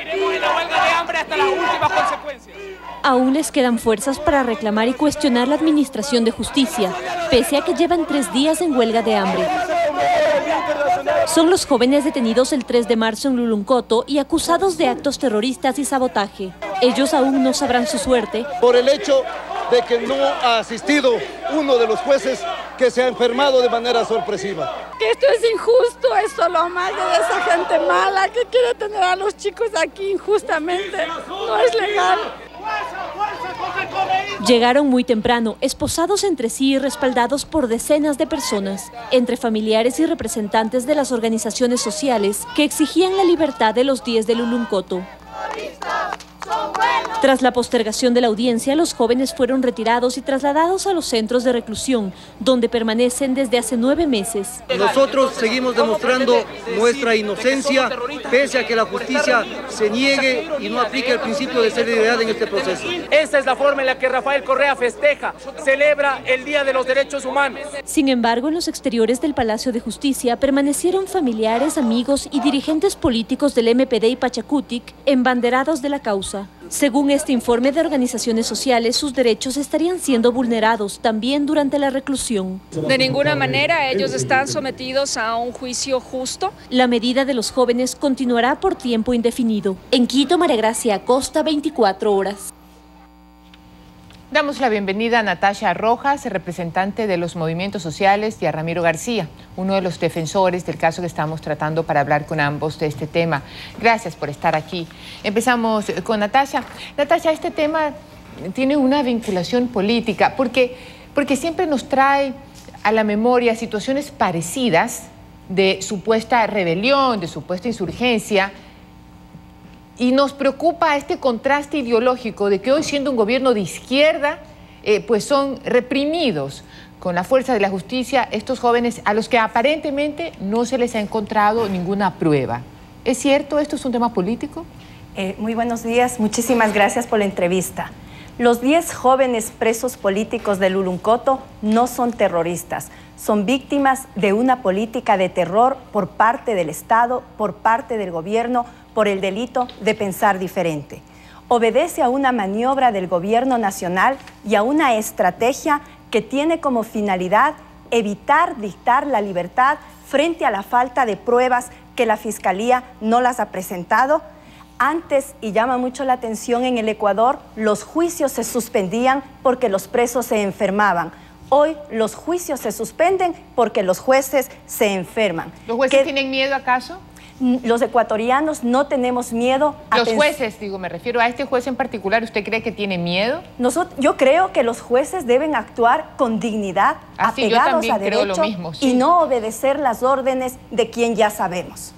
Seguiremos en la huelga de hambre hasta las últimas consecuencias. Aún les quedan fuerzas para reclamar y cuestionar la administración de justicia, pese a que llevan 3 días en huelga de hambre. Son los jóvenes detenidos el 3 de marzo en Luluncoto y acusados de actos terroristas y sabotaje. Ellos aún no sabrán su suerte por el hecho de que no ha asistido uno de los jueces que se ha enfermado de manera sorpresiva. Que esto es injusto, es solo magia de esa gente mala que quiere tener a los chicos aquí injustamente. No es legal. Llegaron muy temprano, esposados entre sí y respaldados por decenas de personas, entre familiares y representantes de las organizaciones sociales que exigían la libertad de los 10 de Luluncoto. Tras la postergación de la audiencia, los jóvenes fueron retirados y trasladados a los centros de reclusión, donde permanecen desde hace 9 meses. Nosotros seguimos demostrando nuestra inocencia, pese a que la justicia se niegue y no aplique el principio de seriedad en este proceso. Esta es la forma en la que Rafael Correa festeja, celebra el Día de los Derechos Humanos. Sin embargo, en los exteriores del Palacio de Justicia permanecieron familiares, amigos y dirigentes políticos del MPD y Pachacutic, embanderados de la causa. Según este informe de organizaciones sociales, sus derechos estarían siendo vulnerados también durante la reclusión. De ninguna manera ellos están sometidos a un juicio justo. La medida de los jóvenes continuará por tiempo indefinido. En Quito, María Gracia Acosta, 24 horas. Damos la bienvenida a Natasha Rojas, representante de los movimientos sociales, y a Ramiro García, uno de los defensores del caso que estamos tratando, para hablar con ambos de este tema. Gracias por estar aquí. Empezamos con Natasha. Natasha, este tema tiene una vinculación política, porque siempre nos trae a la memoria situaciones parecidas de supuesta rebelión, de supuesta insurgencia. Y nos preocupa este contraste ideológico de que hoy, siendo un gobierno de izquierda, pues son reprimidos con la fuerza de la justicia estos jóvenes a los que aparentemente no se les ha encontrado ninguna prueba. ¿Es cierto? ¿Esto es un tema político? Muy buenos días, muchísimas gracias por la entrevista. Los 10 jóvenes presos políticos de Luluncoto no son terroristas, son víctimas de una política de terror por parte del Estado, por parte del gobierno, por el delito de pensar diferente. Obedece a una maniobra del gobierno nacional y a una estrategia que tiene como finalidad evitar dictar la libertad frente a la falta de pruebas que la Fiscalía no las ha presentado. Antes, y llama mucho la atención, en el Ecuador los juicios se suspendían porque los presos se enfermaban. Hoy los juicios se suspenden porque los jueces se enferman. ¿Los jueces tienen miedo acaso? Los ecuatorianos no tenemos miedo. Los jueces, digo, me refiero a este juez en particular. ¿Usted cree que tiene miedo? Yo creo que los jueces deben actuar con dignidad, apegados a derecho, y no obedecer las órdenes de quien ya sabemos.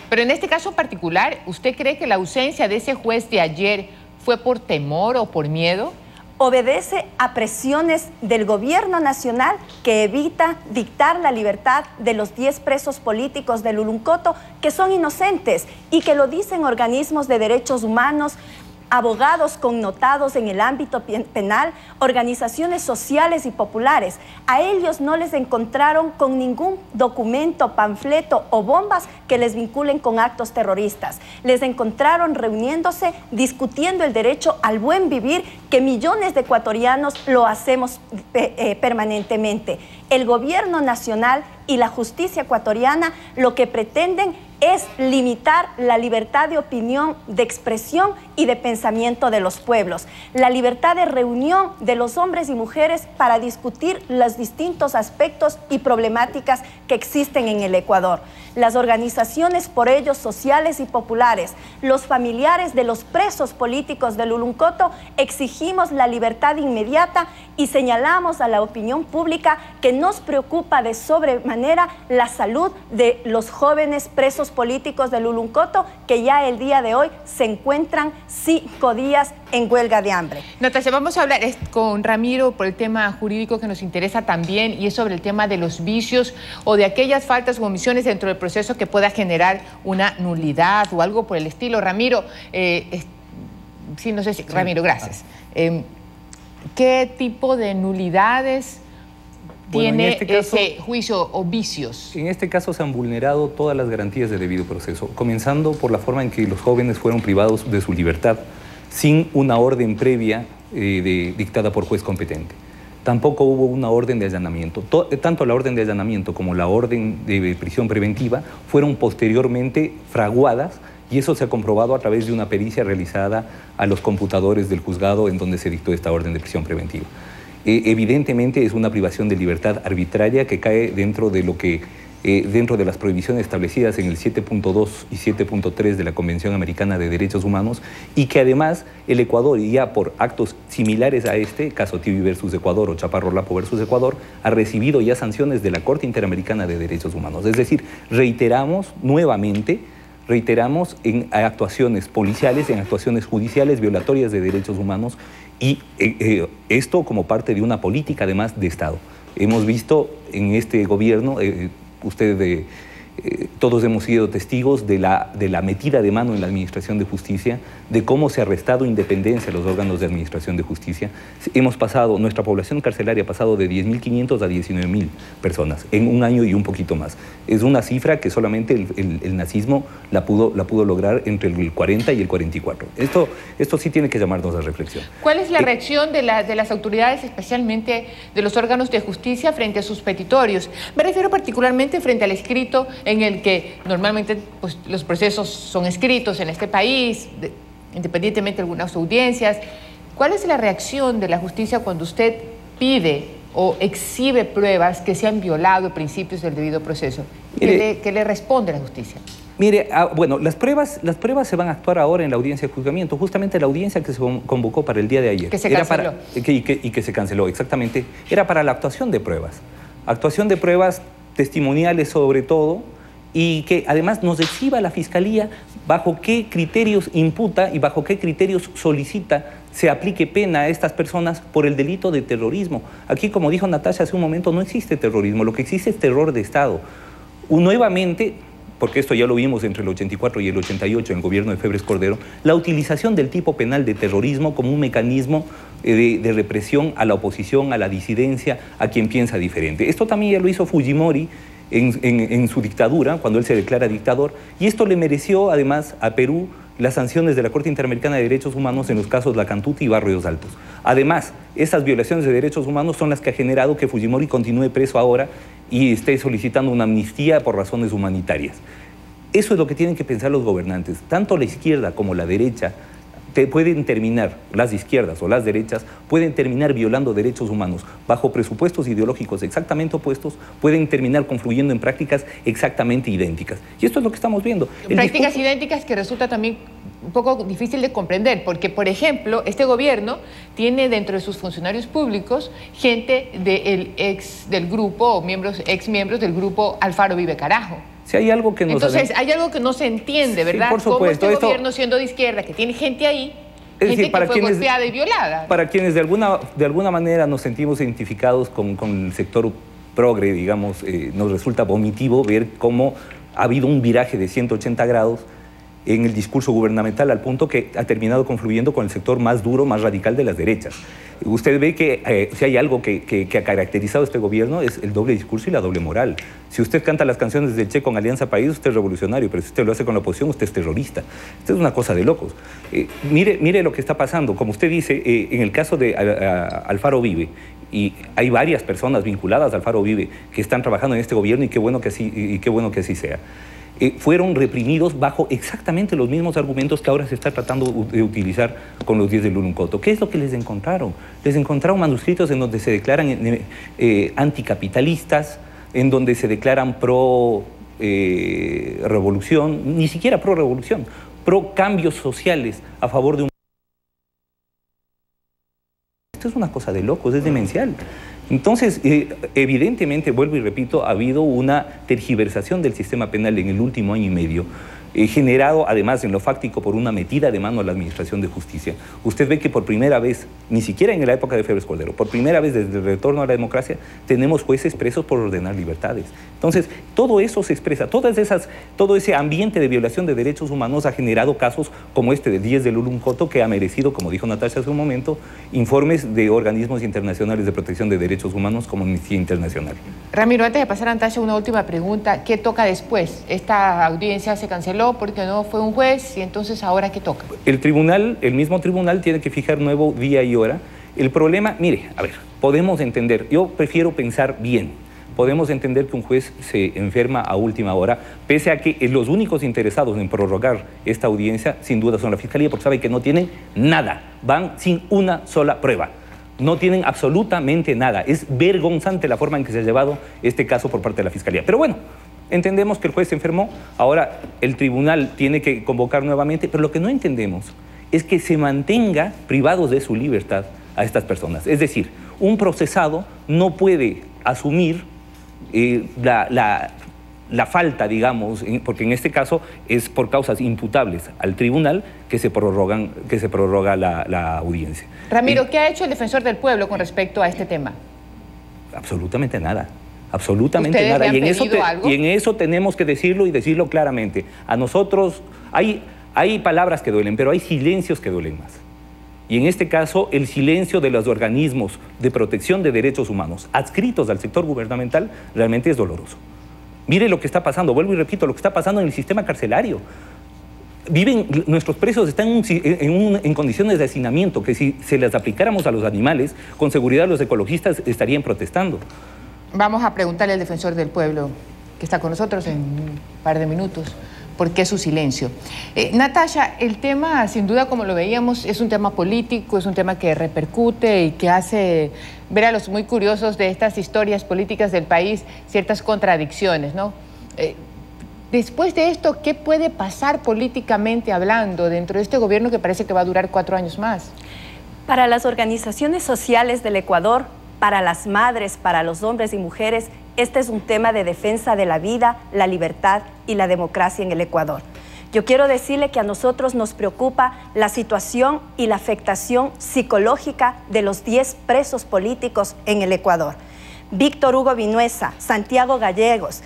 Pero en este caso particular, ¿usted cree que la ausencia de ese juez de ayer fue por temor o por miedo? Obedece a presiones del gobierno nacional que evita dictar la libertad de los 10 presos políticos de Luluncoto, que son inocentes, y que lo dicen organismos de derechos humanos, abogados connotados en el ámbito penal, organizaciones sociales y populares. A ellos no les encontraron con ningún documento, panfleto o bombas que les vinculen con actos terroristas. Les encontraron reuniéndose, discutiendo el derecho al buen vivir, que millones de ecuatorianos lo hacemos permanentemente. El gobierno nacional y la justicia ecuatoriana lo que pretenden es limitar la libertad de opinión, de expresión y de pensamiento de los pueblos, la libertad de reunión de los hombres y mujeres para discutir los distintos aspectos y problemáticas que existen en el Ecuador. Las organizaciones por ellos sociales y populares, los familiares de los presos políticos de Luluncoto, exigimos la libertad inmediata y señalamos a la opinión pública que nos preocupa de sobremanera la salud de los jóvenes presos políticos de Luluncoto, que ya el día de hoy se encuentran 5 días en huelga de hambre. Natasha, vamos a hablar con Ramiro por el tema jurídico que nos interesa también, y es sobre el tema de los vicios o de aquellas faltas o omisiones dentro del proceso que pueda generar una nulidad o algo por el estilo. Ramiro, sí, no sé si... Ramiro, gracias. ¿Qué tipo de nulidades tiene ese juicio o vicios? En este caso se han vulnerado todas las garantías de debido proceso, comenzando por la forma en que los jóvenes fueron privados de su libertad sin una orden previa dictada por juez competente. Tampoco hubo una orden de allanamiento. Tanto la orden de allanamiento como la orden de prisión preventiva fueron posteriormente fraguadas, y eso se ha comprobado a través de una pericia realizada a los computadores del juzgado en donde se dictó esta orden de prisión preventiva. Evidentemente es una privación de libertad arbitraria que cae dentro de lo que dentro de las prohibiciones establecidas en el 7.2 y 7.3 de la Convención Americana de Derechos Humanos, y que además el Ecuador, ya por actos similares a este, caso Tibi versus Ecuador o Chaparro Lapo versus Ecuador, ha recibido ya sanciones de la Corte Interamericana de Derechos Humanos. Es decir, reiteramos en actuaciones policiales, en actuaciones judiciales violatorias de derechos humanos, y esto como parte de una política además de Estado. Hemos visto en este gobierno, todos hemos sido testigos de la metida de mano en la Administración de Justicia, de cómo se ha restado independencia a los órganos de Administración de Justicia. Nuestra población carcelaria ha pasado de 10.500 a 19.000 personas en un año y un poquito más. Es una cifra que solamente el nazismo la pudo lograr entre el 40 y el 44. Esto sí tiene que llamarnos a reflexión. ¿Cuál es la reacción de las autoridades, especialmente de los órganos de justicia, frente a sus petitorios? Me refiero particularmente frente al escrito en el que normalmente pues, los procesos son escritos en este país, independientemente de algunas audiencias. ¿Cuál es la reacción de la justicia cuando usted pide o exhibe pruebas que se han violado principios del debido proceso? ¿Qué le responde la justicia? Mire, bueno, las pruebas se van a actuar ahora en la audiencia de juzgamiento, justamente la audiencia que se convocó para el día de ayer. Que se canceló. Y que se canceló, exactamente. Era para la actuación de pruebas. Actuación de pruebas testimoniales sobre todo, y que además nos exhiba la Fiscalía bajo qué criterios imputa y bajo qué criterios solicita se aplique pena a estas personas por el delito de terrorismo. Aquí, como dijo Natasha hace un momento, no existe terrorismo, lo que existe es terror de Estado. Nuevamente, porque esto ya lo vimos entre el 84 y el 88 en el gobierno de Febres Cordero, la utilización del tipo penal de terrorismo como un mecanismo de represión a la oposición, a la disidencia, a quien piensa diferente. Esto también ya lo hizo Fujimori en su dictadura, cuando él se declara dictador, y esto le mereció además a Perú las sanciones de la Corte Interamericana de Derechos Humanos en los casos Lacantuti y Barrios Altos. Además, estas violaciones de derechos humanos son las que ha generado que Fujimori continúe preso ahora y esté solicitando una amnistía por razones humanitarias. Eso es lo que tienen que pensar los gobernantes. Tanto la izquierda como la derecha pueden terminar, las izquierdas o las derechas, pueden terminar violando derechos humanos bajo presupuestos ideológicos exactamente opuestos, pueden terminar confluyendo en prácticas exactamente idénticas. Y esto es lo que estamos viendo. Prácticas idénticas que resulta también un poco difícil de comprender, porque, por ejemplo, este gobierno tiene dentro de sus funcionarios públicos gente del grupo, o ex miembros del grupo Alfaro Vive Carajo. Si hay algo que hay algo que no se entiende, ¿verdad? Sí, por supuesto. ¿Cómo este gobierno, siendo de izquierda, que tiene gente ahí, gente que fue golpeada y violada? Para quienes de alguna manera nos sentimos identificados con el sector progre, digamos, nos resulta vomitivo ver cómo ha habido un viraje de 180 grados en el discurso gubernamental, al punto que ha terminado confluyendo con el sector más duro, más radical de las derechas. Usted ve que si hay algo que ha caracterizado este gobierno es el doble discurso y la doble moral. Si usted canta las canciones del Che con Alianza País, usted es revolucionario, pero si usted lo hace con la oposición, usted es terrorista. Esto es una cosa de locos. Mire lo que está pasando. Como usted dice, en el caso de Alfaro Vive, y hay varias personas vinculadas a Alfaro Vive que están trabajando en este gobierno, y qué bueno que así sea. Fueron reprimidos bajo exactamente los mismos argumentos que ahora se está tratando de utilizar con los 10 del Luluncoto. ¿Qué es lo que les encontraron? Les encontraron manuscritos en donde se declaran anticapitalistas, en donde se declaran pro-revolución, ni siquiera pro-revolución, pro-cambios sociales a favor de un... Esto es una cosa de locos, es demencial. Entonces, evidentemente, vuelvo y repito, ha habido una tergiversación del sistema penal en el último año y medio, generado además en lo fáctico por una metida de mano a la Administración de Justicia. Usted ve que por primera vez, ni siquiera en la época de Febres Cordero, por primera vez desde el retorno a la democracia, tenemos jueces presos por ordenar libertades. Entonces, todo eso se expresa, todo ese ambiente de violación de derechos humanos ha generado casos como este de 10 de Luluncoto, que ha merecido, como dijo Natasha hace un momento, informes de organismos internacionales de protección de derechos humanos como Amnistía Internacional. Ramiro, antes de pasar a Natasha, una última pregunta. ¿Qué toca después? Esta audiencia se canceló porque no fue un juez, y entonces ¿ahora qué toca? El mismo tribunal tiene que fijar nuevo día y hora. El problema, mire, a ver, podemos entender, yo prefiero pensar bien, podemos entender que un juez se enferma a última hora, pese a que los únicos interesados en prorrogar esta audiencia, sin duda, son la Fiscalía, porque saben que no tienen nada, van sin una sola prueba. No tienen absolutamente nada. Es vergonzante la forma en que se ha llevado este caso por parte de la Fiscalía. Pero bueno, entendemos que el juez se enfermó, ahora el tribunal tiene que convocar nuevamente, pero lo que no entendemos es que se mantenga privados de su libertad a estas personas. Es decir, un procesado no puede asumir la falta, digamos, porque en este caso es por causas imputables al tribunal que se prorroga la audiencia. Ramiro, ¿qué ha hecho el defensor del pueblo con respecto a este tema? Absolutamente nada. Absolutamente nada. Y en eso tenemos que decirlo y decirlo claramente. A nosotros hay palabras que duelen, pero hay silencios que duelen más. Y en este caso, el silencio de los organismos de protección de derechos humanos adscritos al sector gubernamental realmente es doloroso. Mire lo que está pasando, vuelvo y repito, lo que está pasando en el sistema carcelario. Nuestros presos están en condiciones de hacinamiento que si se las aplicáramos a los animales, con seguridad los ecologistas estarían protestando. Vamos a preguntarle al defensor del pueblo, que está con nosotros en un par de minutos, ¿por qué su silencio? Natasha, el tema, sin duda, como lo veíamos, es un tema político, es un tema que repercute y que hace ver a los muy curiosos de estas historias políticas del país ciertas contradicciones, ¿no? Después de esto, ¿qué puede pasar políticamente hablando dentro de este gobierno que parece que va a durar 4 años más? Para las organizaciones sociales del Ecuador, para las madres, para los hombres y mujeres, este es un tema de defensa de la vida, la libertad y la democracia en el Ecuador. Yo quiero decirle que a nosotros nos preocupa la situación y la afectación psicológica de los 10 presos políticos en el Ecuador. Víctor Hugo Vinuesa, Santiago Gallegos,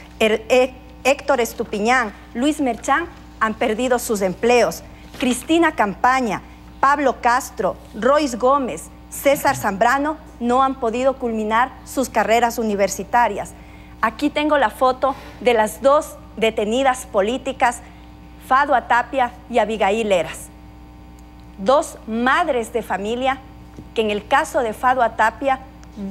Héctor Estupiñán, Luis Merchán han perdido sus empleos. Cristina Campaña, Pablo Castro, Royce Gómez, César Zambrano no han podido culminar sus carreras universitarias. Aquí tengo la foto de las 2 detenidas políticas, Fadua Tapia y Abigail Heras. 2 madres de familia que en el caso de Fadua Tapia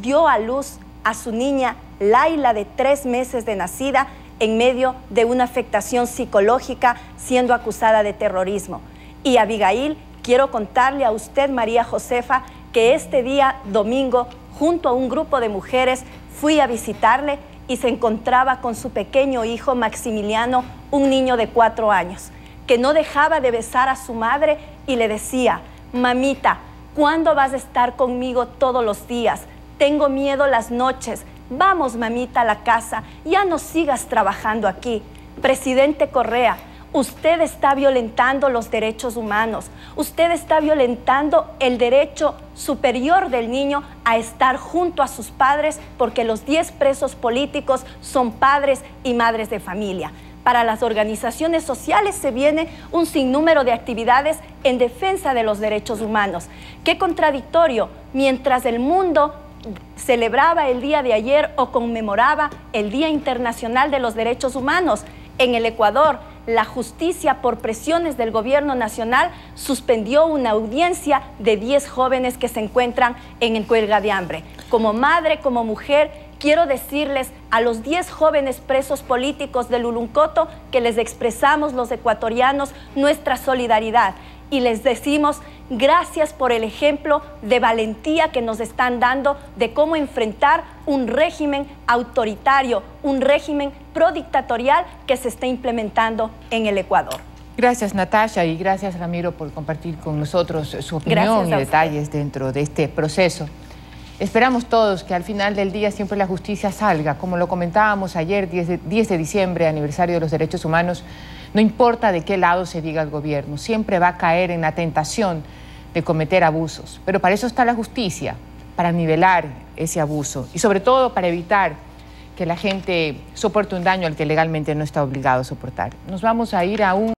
dio a luz a su niña Laila de 3 meses de nacida en medio de una afectación psicológica siendo acusada de terrorismo. Y Abigail, quiero contarle a usted, María Josefa, que este día domingo, junto a un grupo de mujeres, fui a visitarle y se encontraba con su pequeño hijo Maximiliano, un niño de 4 años, que no dejaba de besar a su madre y le decía: mamita, ¿cuándo vas a estar conmigo todos los días? Tengo miedo las noches. Vamos, mamita, a la casa. Ya no sigas trabajando aquí. Presidente Correa, usted está violentando los derechos humanos. Usted está violentando el derecho superior del niño a estar junto a sus padres, porque los 10 presos políticos son padres y madres de familia. Para las organizaciones sociales se viene un sinnúmero de actividades en defensa de los derechos humanos. Qué contradictorio, mientras el mundo celebraba el día de ayer o conmemoraba el Día Internacional de los Derechos Humanos, en el Ecuador, la justicia, por presiones del gobierno nacional, suspendió una audiencia de 10 jóvenes que se encuentran en huelga de hambre. Como madre, como mujer, quiero decirles a los 10 jóvenes presos políticos de Luluncoto que les expresamos los ecuatorianos nuestra solidaridad y les decimos gracias por el ejemplo de valentía que nos están dando de cómo enfrentar un régimen autoritario, un régimen prodictatorial que se está implementando en el Ecuador. Gracias, Natasha, y gracias, Ramiro, por compartir con nosotros su opinión y detalles dentro de este proceso. Esperamos todos que al final del día siempre la justicia salga, como lo comentábamos ayer, 10 de diciembre, aniversario de los derechos humanos. No importa de qué lado se diga el gobierno, siempre va a caer en la tentación de cometer abusos. Pero para eso está la justicia, para nivelar ese abuso y sobre todo para evitar que la gente soporte un daño al que legalmente no está obligado a soportar. Nos vamos a ir a un